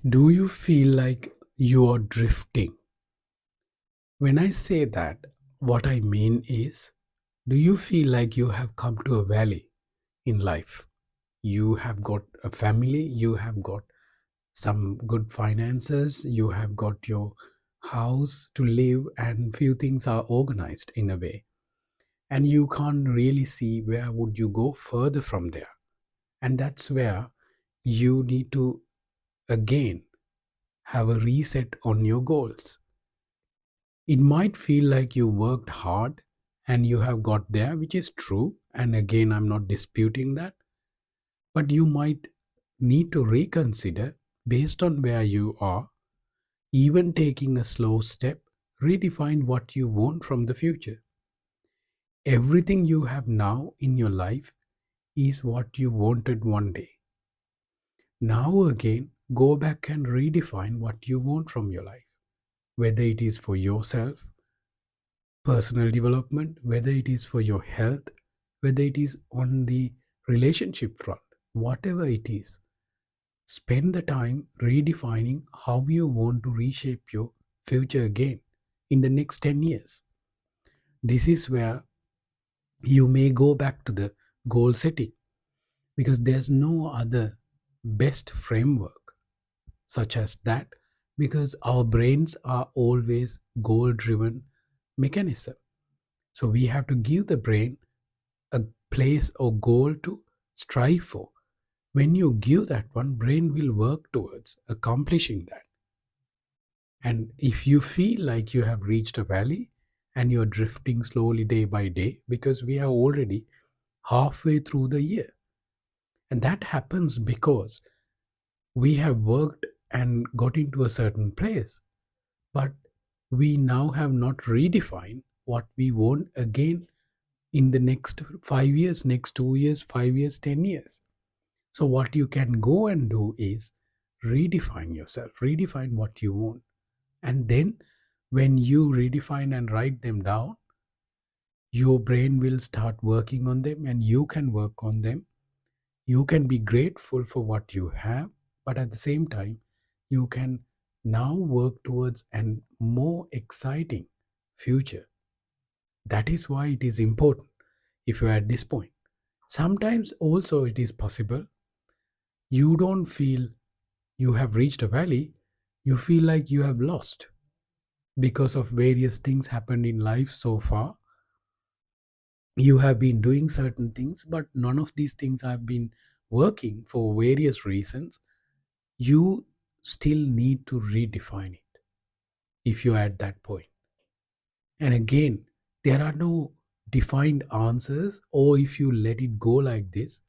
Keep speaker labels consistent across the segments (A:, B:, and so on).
A: Do you feel like you are drifting? When I say that, what I mean is, do you feel like you have come to a valley in life? You have got a family, you have got some good finances, you have got your house to live, and few things are organized in a way. And you can't really see where would you go further from there. And that's where you need to again have a reset on your goals. It might feel like you worked hard and you have got there, which is true. And again, I'm not disputing that. But you might need to reconsider based on where you are, even taking a slow step, redefine what you want from the future. Everything you have now in your life is what you wanted one day. Now, again, go back and redefine what you want from your life, whether it is for yourself, personal development, whether it is for your health, whether it is on the relationship front, whatever it is, spend the time redefining how you want to reshape your future again in the next 10 years. This is where you may go back to the goal setting because there's no other best framework such as that because our brains are always goal driven mechanism. So we have to give the brain a place or goal to strive for. When you give that one, brain will work towards accomplishing that. And if you feel like you have reached a valley and you're drifting slowly day by day, because we are already halfway through the year, and that happens because we have worked and got into a certain place, but we now have not redefined what we want again in the next 5 years, next 2 years, 5 years, 10 years. So, what you can go and do is redefine yourself, redefine what you want. And then, when you redefine and write them down, your brain will start working on them and you can work on them. You can be grateful for what you have, but at the same time, you can now work towards an more exciting future. That is why it is important if you are at this point. Sometimes also it is possible you don't feel you have reached a valley, you feel like you have lost because of various things happened in life so far. You have been doing certain things, but none of these things have been working for various reasons. You still need to redefine it if you're at that point. And again, there are no defined answers, or if you let it go like this,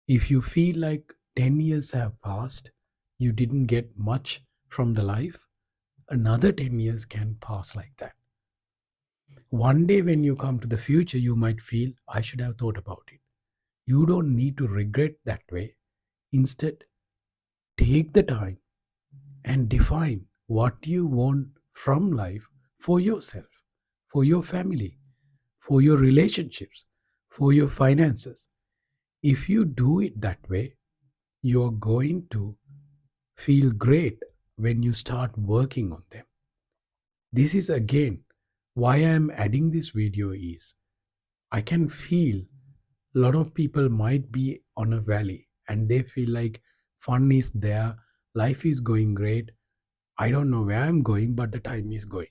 A: if you feel like 10 years have passed, you didn't get much from the life, another 10 years can pass like that. One day when you come to the future, you might feel, I should have thought about it. You don't need to regret that way. Instead, take the time and define what you want from life for yourself, for your family, for your relationships, for your finances. If you do it that way, you're going to feel great when you start working on them. This is again why I am adding this video is I can feel a lot of people might be on a valley and they feel like fun is there, life is going great. I don't know where I'm going, but the time is going.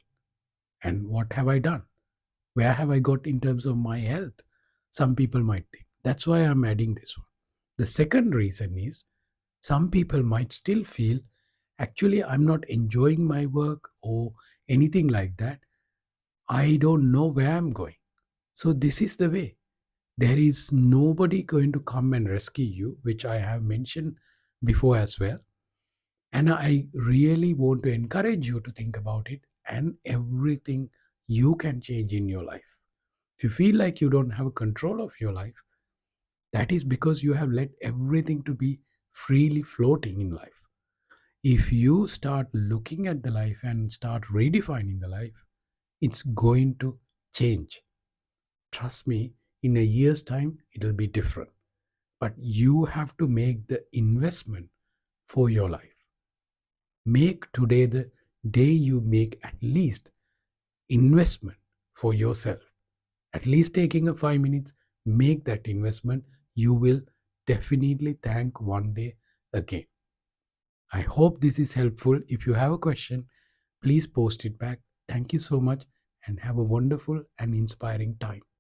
A: And what have I done? Where have I got in terms of my health? Some people might think. That's why I'm adding this one. The second reason is some people might still feel actually I'm not enjoying my work or anything like that. I don't know where I'm going. So this is the way. There is nobody going to come and rescue you, which I have mentioned before as well. And I really want to encourage you to think about it and everything you can change in your life. If you feel like you don't have control of your life, that is because you have let everything to be freely floating in life. If you start looking at the life and start redefining the life, it's going to change. Trust me, in a year's time, it'll be different. But you have to make the investment for your life. Make today the day you make at least investment for yourself. At least taking a 5 minutes, make that investment. You will definitely thank one day again. I hope this is helpful. If you have a question, please post it back. Thank you so much and have a wonderful and inspiring time.